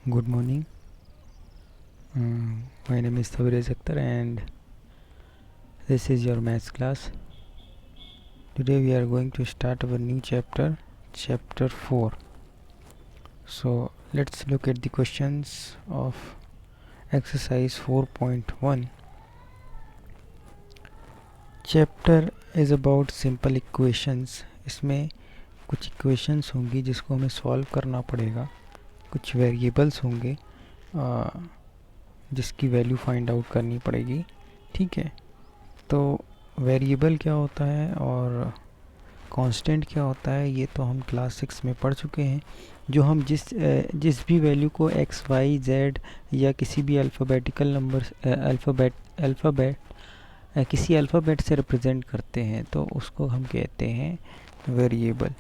Good morning. My name is Tabrez Akhtar and this is your maths class. Today we are going to start our new chapter, chapter 4. So let's look at the questions of exercise 4.1. Chapter is about simple equations. इसमें कुछ equations होंगी जिसको हमें solve करना पड़ेगा. कुछ variables होंगे जिसकी वैल्यू फाइंड आउट करनी पड़ेगी. ठीक है, तो वेरिएबल क्या होता है और कांस्टेंट क्या होता है ये तो हम क्लास 6 में पढ़ चुके हैं. जो हम जिस भी वैल्यू को एक्स वाई जेड या किसी भी अल्फ़ाबेटिकल नंबर किसी अल्फ़ाबेट से रिप्रेजेंट करते हैं तो उसको हम कहते हैं वेरिएबल.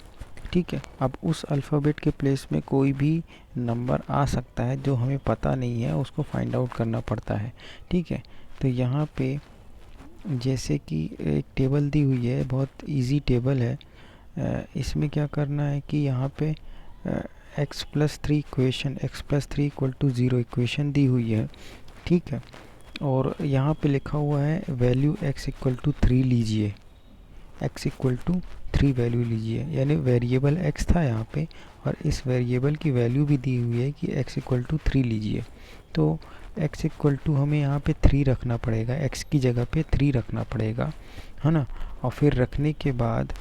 ठीक है, अब उस अल्फ़ाबेट के प्लेस में कोई भी नंबर आ सकता है जो हमें पता नहीं है, उसको फाइंड आउट करना पड़ता है. ठीक है, तो यहाँ पे जैसे कि एक टेबल दी हुई है, बहुत इजी टेबल है. इसमें क्या करना है कि यहाँ पे x plus 3 equation x plus 3 equal to 0 equation दी हुई है. ठीक है, और यहाँ पे लिखा हुआ है वैल्यू x इक्वल टू 3 लीजिए. x इक्वल टू 3 वैल्यू लीजिए, यानी वेरिएबल x था यहाँ पे और इस वेरिएबल की वैल्यू भी दी हुई है कि x इक्वल टू 3 लीजिए. तो x इक्वल टू हमें यहाँ पे 3 रखना पड़ेगा, x की जगह पे 3 रखना पड़ेगा, है ना. और फिर रखने के बाद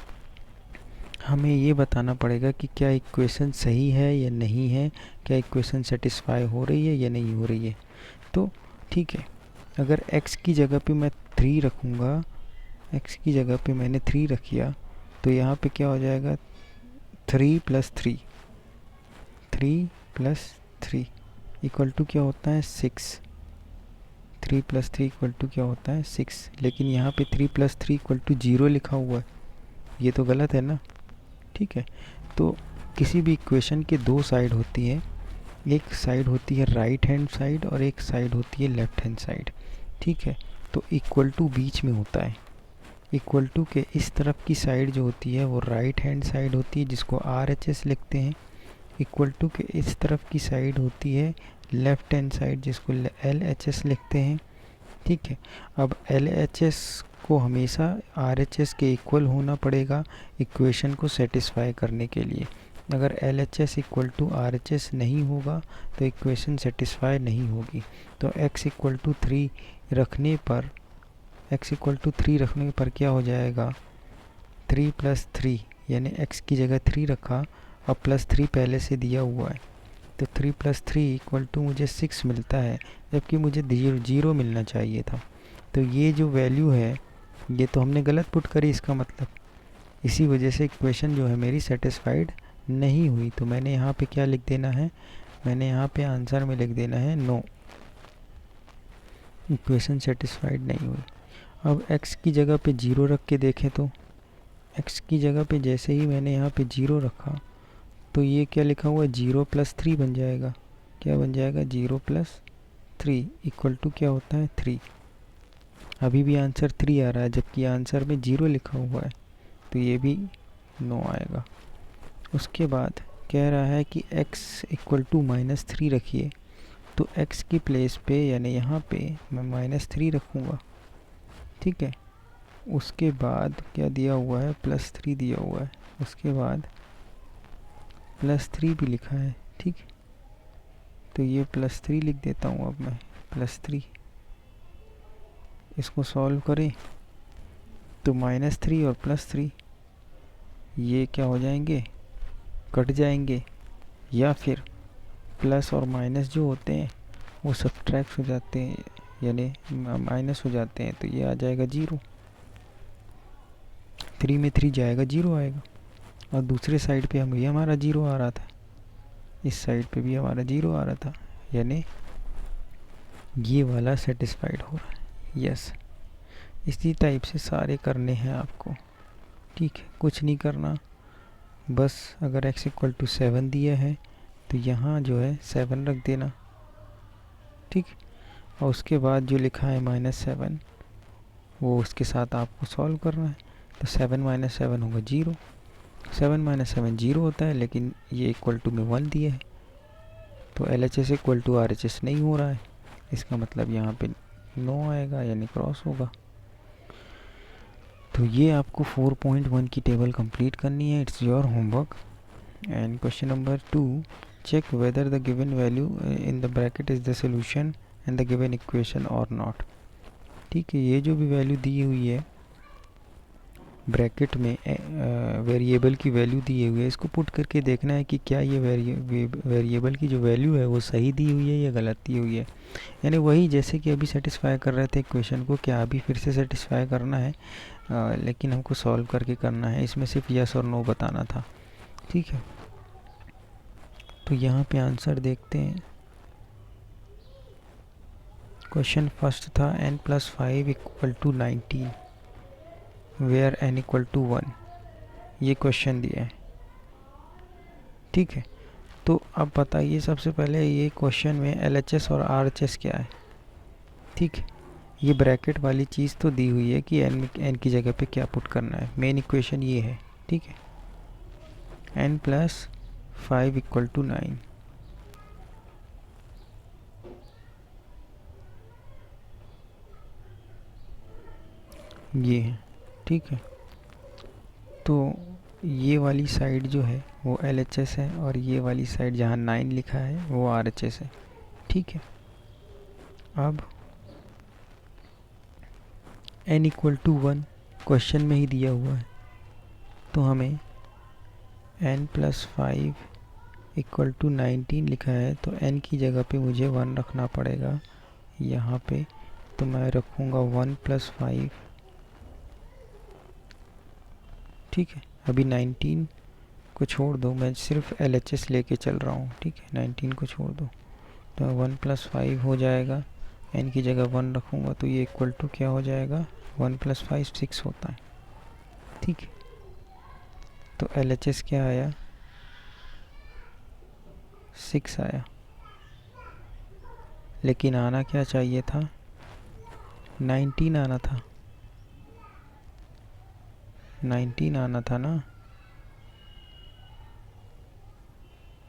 हमें ये बताना पड़ेगा कि क्या इक्वेशन सही है या नहीं है, क्या इक्वेशन सेटिस्फाई हो रही है या नहीं हो रही है. तो ठीक है, अगर x की जगह पे मैं 3 रखूँगा, x की जगह पे मैंने 3 रखिया तो यहाँ पे क्या हो जाएगा 3 प्लस 3 इक्वल टू क्या होता है 6. 3 प्लस 3 इक्वल टू क्या होता है 6. लेकिन यहाँ पे 3 प्लस 3 इक्वल टू 0 लिखा हुआ है, ये तो गलत है ना. ठीक है, तो किसी भी इक्वेशन के दो साइड होती है. एक साइड होती है राइट हैंड साइड और एक साइड होती है लेफ्ट हैंड साइड. ठीक है, तो इक्वल टू बीच में होता है. इक्वल टू के इस तरफ की साइड जो होती है वो राइट हैंड साइड होती है जिसको RHS लिखते हैं. इक्वल टू के इस तरफ की साइड होती है लेफ्ट हैंड साइड जिसको LHS लिखते हैं. ठीक है, अब LHS को हमेशा RHS के इक्वल होना पड़ेगा इक्वेशन को सेटिस्फाई करने के लिए. अगर LHS इक्वल टू RHS नहीं होगा तो इक्वेशन सेटिस्फाई नहीं होगी. तो x इक्वल टू 3 रखने पर क्या हो जाएगा 3 प्लस 3, यानी x की जगह 3 रखा और प्लस 3 पहले से दिया हुआ है. तो 3 प्लस 3 इक्वल टू मुझे 6 मिलता है, जबकि मुझे 0 मिलना चाहिए था. तो ये जो वैल्यू है ये तो हमने गलत पुट करी, इसका मतलब इसी वजह से इक्वेशन जो है मेरी सेटिस्फाइड नहीं हुई. तो मैंने यहाँ पे क्या लिख देना है, मैंने यहाँ पे आंसर में लिख देना है नो, इक्वेशन सेटिस्फाइड नहीं हुई. अब x की जगह पे 0 रख के देखें तो x की जगह पे जैसे ही मैंने यहाँ पे 0 रखा तो ये क्या लिखा हुआ है 0 प्लस 3 बन जाएगा. क्या बन जाएगा 0 प्लस 3 इक्वल टू क्या होता है 3. अभी भी आंसर 3 आ रहा है जबकि आंसर में 0 लिखा हुआ है, तो ये भी नो आएगा. उसके बाद कह रहा है कि x इक्वल टू -3 रखिए. तो x की प्लेस पे यानी यहाँ पे मैं -3 रखूँगा. ठीक है, उसके बाद क्या दिया हुआ है +3 दिया हुआ है, उसके बाद +3 भी लिखा है. ठीक, तो ये +3 लिख देता हूँ. अब मैं +3 इसको सॉल्व करें तो -3 और +3 ये क्या हो जाएंगे, कट जाएंगे, या फिर प्लस और माइनस जो होते हैं वो सब्ट्रैक्ट हो जाते हैं, यानी माइनस हो जाते हैं. तो ये आ जाएगा 0. 3 में 3 जाएगा 0 आएगा. और दूसरे साइड पे हम ये हमारा 0 आ रहा था, इस साइड पे भी हमारा 0 आ रहा था, यानी ये वाला सेटिस्फाइड हो रहा है. यस, इसी टाइप से सारे करने हैं आपको. ठीक है, कुछ नहीं करना, बस अगर x इक्वल टू 7 दिया है तो यहाँ जो है 7 रख देना. ठीक, और उसके बाद जो लिखा है -7 वो उसके साथ आपको सॉल्व करना है. तो 7 - 7 होगा 0. 7 - 7 0 होता है, लेकिन ये इक्वल टू में 1 दिया है तो LHS इक्वल टू RHS नहीं हो रहा है, इसका मतलब यहाँ पे नो आएगा यानी क्रॉस होगा। तो ये आपको 4.1 की टेबल कंप्लीट करनी है, it's your homework. And question number 2, check whether the given value in the bracket is the solution and the given equation और नॉट। ठीक है, ये जो भी वैल्यू दी हुई है ब्रैकेट में, वेरिएबल की वैल्यू दी हुई है, इसको पुट करके देखना है कि क्या ये वेरिएबल की जो वैल्यू है वो सही दी हुई है या गलत दी हुई है। यानी वही जैसे कि अभी सेटिस्फाई कर रहे थे इक्वेशन को, क्या अभी फिर से सेटिस्फाई करना है, लेकिन हमको सॉल्व करके करना है, इसमें सिर्फ यस और नो बताना था। ठीक है, तो यहाँ पे आंसर देखते हैं। क्वेश्चन फर्स्ट था n+5 equal to 19 where n equal to 1, ये क्वेश्चन दिया है। ठीक है, तो अब बताइए सबसे पहले ये क्वेश्चन में LHS और RHS क्या है। ठीक है, ये ब्रैकेट वाली चीज़ तो दी हुई है कि n की जगह पे क्या पुट करना है, मेन इक्वेशन ये है। ठीक है, n+5 इक्वल टू 9, ये है। ठीक है, तो ये वाली साइड जो है वो LHS है और ये वाली साइड जहाँ 9 लिखा है वो RHS है। ठीक है, अब n इक्वल टू 1 क्वेश्चन में ही दिया हुआ है, तो हमें n+5 इक्वल टू 19 लिखा है, तो n की जगह पे मुझे 1 रखना पड़ेगा यहाँ पे। तो मैं रखूँगा 1+5। ठीक है, अभी 19 को छोड़ दो, मैं सिर्फ LHS लेके चल रहा हूँ। ठीक है, 19 को छोड़ दो, तो 1+5 हो जाएगा, n की जगह 1 रखूँगा, तो ये इक्वल टू क्या हो जाएगा, 1+5 6 होता है। ठीक है, तो LHS क्या आया, 6 आया, लेकिन आना क्या चाहिए था, 19 आना था, 19 आना था ना,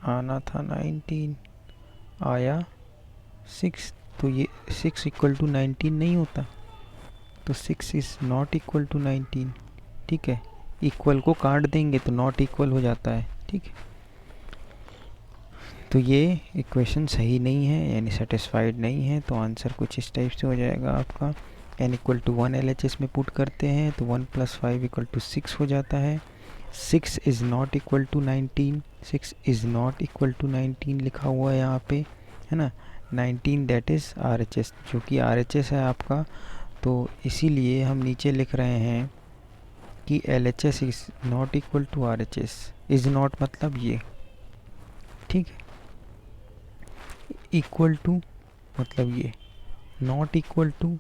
आना था 19, आया 6। तो ये 6 इक्वल टू 19 नहीं होता, तो 6 इज़ नॉट इक्वल टू 19। ठीक है, इक्वल को काट देंगे तो नॉट इक्वल हो जाता है। ठीक है, तो ये इक्वेशन सही नहीं है यानी सेटिस्फाइड नहीं है, तो आंसर कुछ इस टाइप से हो जाएगा आपका। n इक्वल टू 1 LHS में पुट करते हैं तो 1+5 इक्वल टू 6 हो जाता है। 6 is not equal to 19, 6 is not equal to 19 लिखा हुआ है यहाँ पे, है ना। 19 दैट इज़ RHS, जो कि RHS है आपका, तो इसीलिए हम नीचे लिख रहे हैं कि LHS is not equal to RHS। Is not मतलब ये, ठीक है, इक्वल टू मतलब ये, नॉट इक्वल टू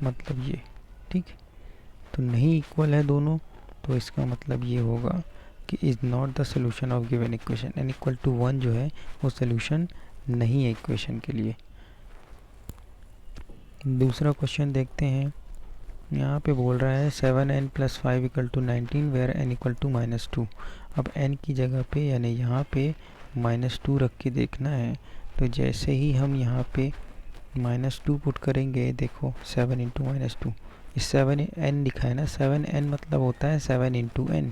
मतलब ये। ठीक, तो नहीं इक्वल है दोनों, तो इसका मतलब ये होगा कि is not the solution of given equation. n equal to 1 जो है वो सोल्यूशन नहीं है इक्वेशन के लिए। दूसरा क्वेश्चन देखते हैं, यहाँ पे बोल रहा है 7n+5 equal to 19 where n equal to -2। अब n की जगह पे यानी यहाँ पे -2 रख के देखना है, तो जैसे ही हम यहाँ पे -2 पुट करेंगे, देखो 7 इंटू -2, इस 7n लिखा है ना, 7n मतलब होता है 7 इंटू n,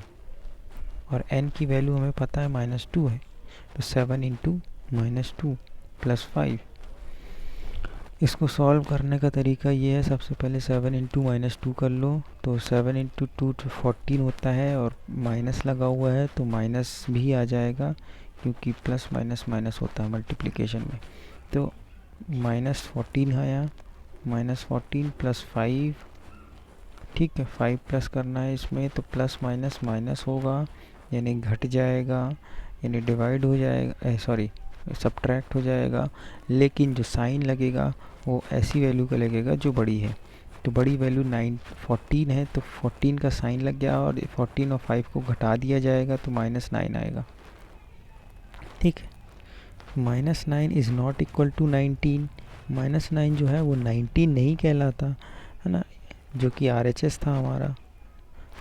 और n की वैल्यू हमें पता है -2 है, तो 7 इंटू -2 प्लस 5। इसको सॉल्व करने का तरीका ये है, सबसे पहले 7 इंटू -2 कर लो, तो 7 इंटू 2 तो 14 होता है, और माइनस लगा हुआ है तो माइनस भी आ जाएगा, क्योंकि प्लस माइनस माइनस होता है मल्टीप्लिकेशन में। तो -14 आया, -14 प्लस 5, ठीक है, 5 प्लस करना है इसमें, तो प्लस माइनस माइनस होगा यानी घट जाएगा, यानी डिवाइड हो जाएगा, सॉरी सब्ट्रैक्ट हो जाएगा, लेकिन जो साइन लगेगा वो ऐसी वैल्यू का लगेगा जो बड़ी है। तो बड़ी वैल्यू 14 है, तो 14 का साइन लग गया, और 14 और 5 को घटा दिया जाएगा तो -9 आएगा। ठीक है, -9 इज़ नॉट इक्वल टू 19। -9 जो है वो 19 नहीं कहलाता है ना, जो कि RHS था हमारा,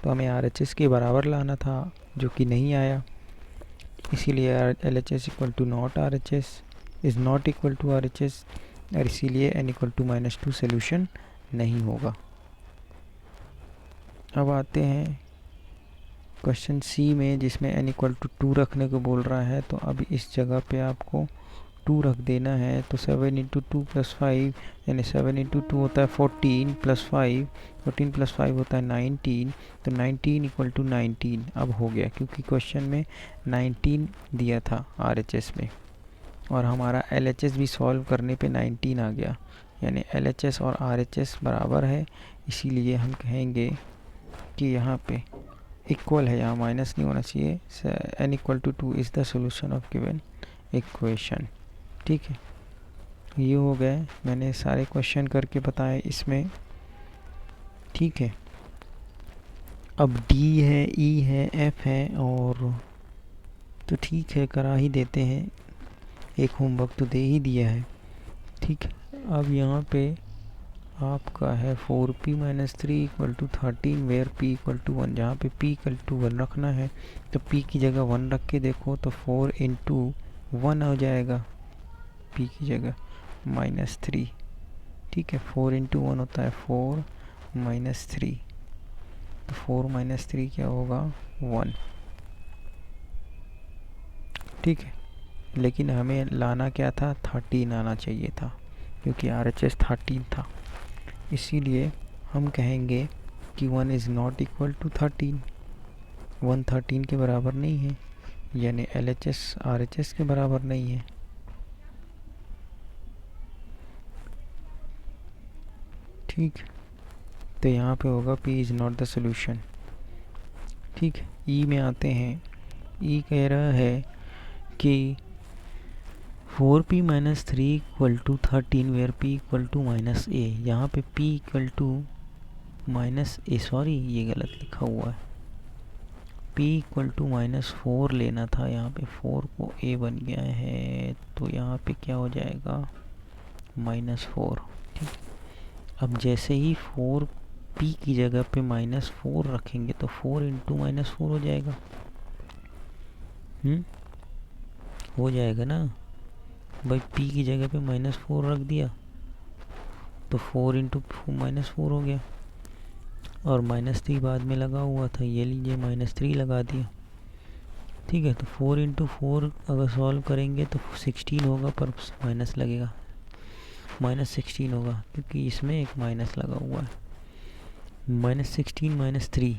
तो हमें RHS के बराबर लाना था, जो कि नहीं आया, इसीलिए LHS equal to not RHS। Is not equal to RHS, और इसीलिए n इक्वल टू -2 सोल्यूशन नहीं होगा। अब आते हैं क्वेश्चन सी में, जिसमें n इक्वल टू 2 रखने को बोल रहा है। तो अब इस जगह पे आपको 2 रख देना है। तो 7 इंटू 2 प्लस 5, यानी 7 इंटू 2 होता है 14 प्लस 5, 14 प्लस 5 होता है 19। तो 19 इक्वल टू 19 अब हो गया, क्योंकि क्वेश्चन में 19 दिया था RHS में, और हमारा LHS भी सॉल्व करने पे 19 आ गया, यानी LHS और RHS बराबर है। इसीलिए हम कहेंगे कि यहाँ पे इक्वल है, यहाँ माइनस नहीं होना चाहिए। n equal to 2 is the solution of given equation. ठीक है, ये हो गए, मैंने सारे क्वेश्चन करके बताए इसमें। ठीक है, अब D है, E है, F है, और तो ठीक है करा ही देते हैं, एक होमवर्क तो दे ही दिया है। ठीक है, अब यहाँ पे आपका है 4p - 3 equal to 13 where p equal to 1। जहाँ पे p इक्वल टू 1 रखना है तो p की जगह 1 रख के देखो, तो 4 इंटू 1 हो जाएगा, p की जगह -3। ठीक है, 4 इंटू 1 होता है 4 -3, तो 4 - 3 क्या होगा 1। ठीक है, लेकिन हमें लाना क्या था, 13 आना चाहिए था, क्योंकि RHS 13 था। इसीलिए हम कहेंगे कि 1 इज़ नॉट इक्वल टू 13, 1 13 के बराबर नहीं है, यानी LHS RHS के बराबर नहीं है। ठीक, तो यहाँ पे होगा p is not the solution. ठीक, E में आते हैं। E कह रहा है कि 4p - 3 equal to 13 where p equal to -a। यहाँ पे p equal to -a, sorry ये गलत लिखा हुआ है, p इक्वल टू -4 लेना था, यहाँ पे 4 को a बन गया है, तो यहाँ पे क्या हो जाएगा -4। ठीक, अब जैसे ही 4p की जगह पे -4 रखेंगे तो 4 इंटू -4 हो जाएगा। हो जाएगा ना भाई, p की जगह पे -4 रख दिया तो 4 इंटू -4 हो गया, और -3 बाद में लगा हुआ था, ये लीजिए -3 लगा दिया। ठीक है, तो 4 इंटू 4 अगर सॉल्व करेंगे तो 16 होगा, पर माइनस लगेगा, -16 होगा, क्योंकि इसमें एक माइनस लगा हुआ है, -16 -3।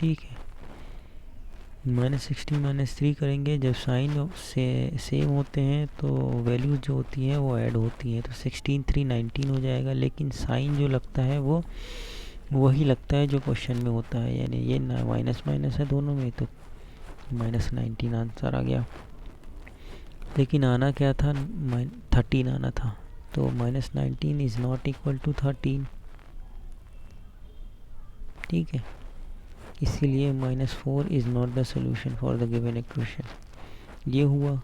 ठीक है, -16 -3 करेंगे, जब साइन से सेम होते हैं तो वैल्यूज जो होती हैं वो ऐड होती हैं, तो 16 3 19 हो जाएगा, लेकिन साइन जो लगता है वो वही लगता है जो क्वेश्चन में होता है, यानी ये माइनस माइनस है दोनों में, तो -19 आंसर आ गया। लेकिन आना क्या था, 13 आना था, तो -19 इज़ नॉट इक्वल टू 13। ठीक है, इसीलिए -4 is not the solution for the given equation. ये हुआ।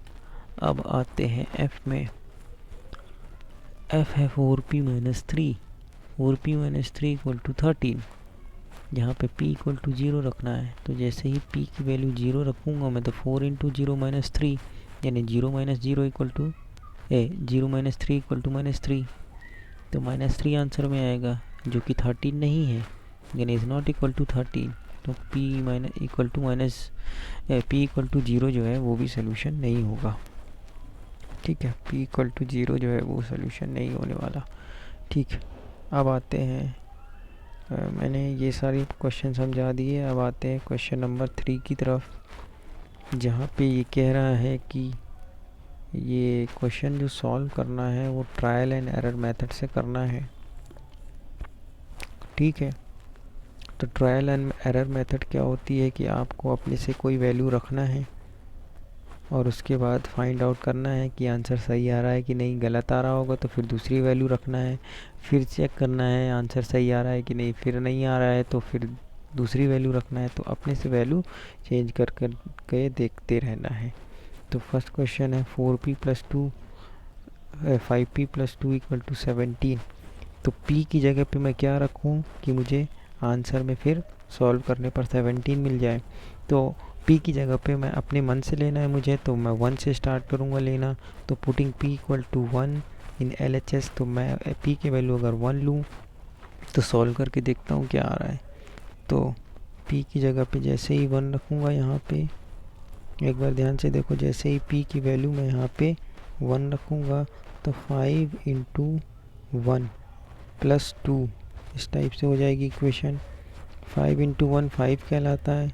अब आते हैं F में। F है 4p - 3, 4p - 3 इक्वल टू 13। यहाँ पे p इक्वल टू 0 रखना है, तो जैसे ही p की वैल्यू 0 रखूँगा मैं, तो 4 इंटू 0 - 3, यानी 0 - 0 इक्वल टू 0 - 3 इक्वल टू -3, तो -3 आंसर में आएगा, जो कि 13 नहीं है, यानी इज़ नॉट इक्वल टू 13। तो p इक्वल टू 0 जो है वो भी सोल्यूशन नहीं होगा। ठीक है, p इक्वल टू 0 जो है वो सोल्यूशन नहीं होने वाला। ठीक, अब आते हैं, मैंने ये सारे क्वेश्चन समझा दिए। अब आते हैं क्वेश्चन नंबर 3 की तरफ, जहाँ पे ये कह रहा है कि ये क्वेश्चन जो सॉल्व करना है वो ट्रायल एंड एरर मेथड से करना है। ठीक है, तो ट्रायल एंड एरर मेथड क्या होती है कि आपको अपने से कोई वैल्यू रखना है और उसके बाद फाइंड आउट करना है कि आंसर सही आ रहा है कि नहीं। गलत आ रहा होगा तो फिर दूसरी वैल्यू रखना है, फिर चेक करना है आंसर सही आ रहा है कि नहीं, फिर नहीं आ रहा है तो फिर दूसरी वैल्यू रखना है। तो अपने से वैल्यू चेंज कर कर के देखते रहना है। तो फर्स्ट क्वेश्चन है 4p + 2 5p + 2 इक्वल टू 17। तो p की जगह पे मैं क्या रखूँ कि मुझे आंसर में फिर सॉल्व करने पर 17 मिल जाए। तो p की जगह पे मैं अपने मन से लेना है मुझे, तो मैं 1 से स्टार्ट करूँगा लेना। तो putting p equal to 1 in LHS, तो मैं p की वैल्यू अगर 1 लूँ तो सॉल्व करके देखता हूँ क्या आ रहा है। तो p की जगह पे जैसे ही 1 रखूँगा यहाँ पे, एक बार ध्यान से देखो, जैसे ही p की वैल्यू मैं यहाँ पे 1 रखूँगा तो 5 इंटू 1 प्लस 2 इस टाइप से हो जाएगी इक्वेशन। 5 इंटू 1 5 कहलाता है,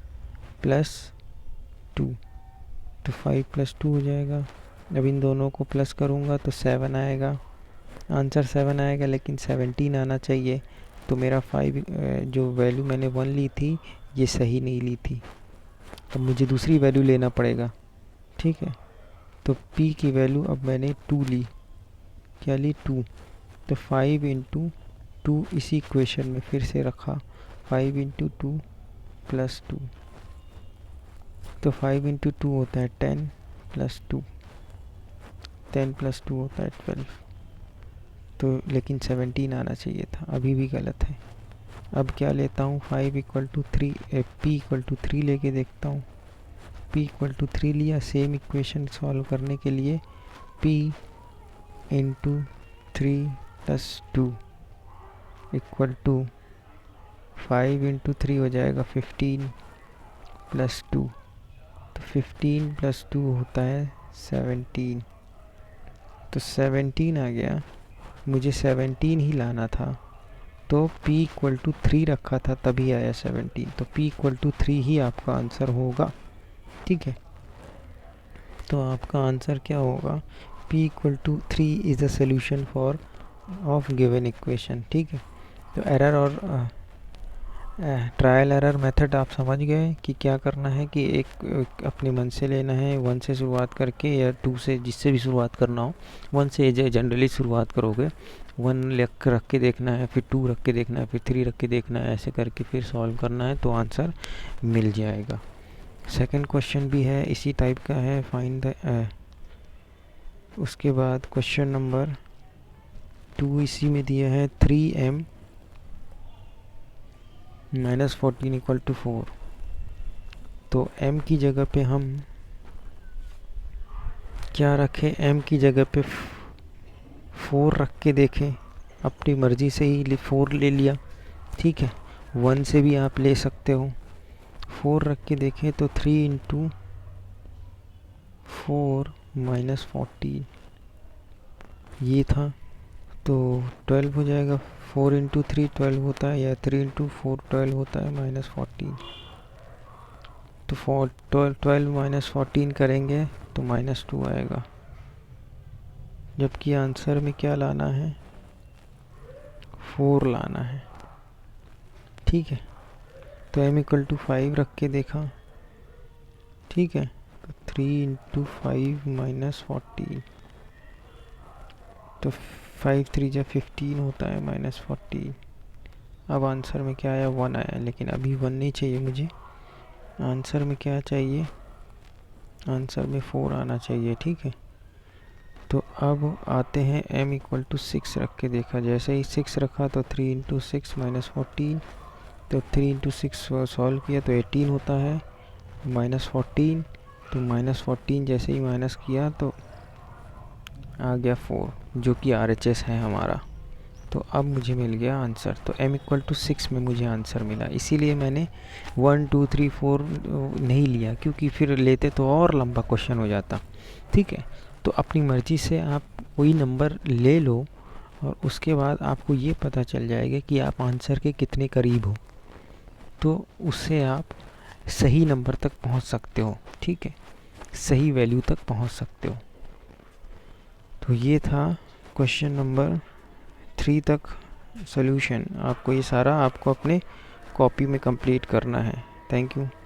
प्लस 2, तो 5 प्लस 2 हो जाएगा। अब इन दोनों को प्लस करूँगा तो 7 आएगा, आंसर 7 आएगा, लेकिन 17 आना चाहिए। तो मेरा 5 जो वैल्यू मैंने 1 ली थी ये सही नहीं ली थी, अब मुझे दूसरी वैल्यू लेना पड़ेगा, ठीक है। तो p की वैल्यू अब मैंने 2 ली, क्या ली 2, तो 5 इंटू 2 इसी इक्वेशन में फिर से रखा, 5 इंटू 2 प्लस 2, तो 5 इंटू 2 होता है 10 प्लस 2, 10 प्लस 2 होता है 12, तो लेकिन 17 आना चाहिए था, अभी भी गलत है। अब क्या लेता हूँ, 5 equal to 3 p equal to 3 लेके देखता हूँ। p इक्वल टू 3 लिया, सेम इक्वेशन सॉल्व करने के लिए p into 3 plus 2 equal to 5 into 3 हो जाएगा 15 प्लस 2, तो 15 प्लस 2 होता है 17, तो 17 आ गया, मुझे 17 ही लाना था, तो p इक्वल टू 3 रखा था तभी आया 17, तो p इक्वल टू 3 ही आपका आंसर होगा, ठीक है। तो आपका आंसर क्या होगा, p equal to 3 is the solution for of given equation, ठीक है। तो एरर और ट्रायल एरर मेथड आप समझ गए कि क्या करना है, कि एक अपने मन से लेना है, 1 से शुरुआत करके या 2 से, जिससे भी शुरुआत करना हो, 1 से जनरली शुरुआत करोगे, 1 रख के देखना है, फिर 2 रख के देखना है, फिर 3 रख के देखना है, ऐसे करके फिर सॉल्व करना है, तो आंसर मिल जाएगा। सेकंड क्वेश्चन भी है इसी टाइप का है, फाइंड द उसके बाद क्वेश्चन नंबर 2 इसी में दिया है 3m माइनस 14 इक्वल टू 4, तो m की जगह पे हम क्या रखें, m की जगह पे 4 रख के देखें, अपनी मर्ज़ी से ही 4 ले लिया, ठीक है, 1 से भी आप ले सकते हो। 4 रख के देखें तो 3 इंटू 4 माइनस 14 ये था, तो 12 हो जाएगा, 4 इंटू 3 12 होता है, या 3 इंटू 4 12 होता है माइनस 14, तो 12 माइनस 14 करेंगे तो माइनस 2 आएगा, जबकि आंसर में क्या लाना है, 4 लाना है, ठीक है। तो m इक्वल टू 5 रख के देखा, ठीक है, तो 3 इंटू 5 माइनस 14, तो 5 3 जा 15 होता है माइनस 14। अब आंसर में क्या आया, 1 आया, लेकिन अभी 1 नहीं चाहिए मुझे, आंसर में क्या चाहिए, आंसर में 4 आना चाहिए, ठीक है। तो अब आते हैं m इक्वल टू 6 रख के देखा, जैसे ही 6 रखा तो 3 इंटू 6 माइनस 14, तो 3 इंटू 6 सॉल्व किया तो 18 होता है माइनस 14, तो माइनस 14 जैसे ही माइनस किया तो आ गया 4, जो कि RHS है हमारा। तो अब मुझे मिल गया आंसर, तो m इक्वल टू 6 में मुझे आंसर मिला, इसीलिए मैंने 1 2 3 4 नहीं लिया, क्योंकि फिर लेते तो और लंबा क्वेश्चन हो जाता, ठीक है। तो अपनी मर्ज़ी से आप कोई नंबर ले लो और उसके बाद आपको ये पता चल जाएगा कि आप आंसर के कितने करीब हो, तो उससे आप सही नंबर तक पहुंच सकते हो, ठीक है, सही वैल्यू तक पहुंच सकते हो। तो ये था क्वेश्चन नंबर 3 तक सॉल्यूशन, आपको ये सारा आपको अपने कॉपी में कंप्लीट करना है। Thank you.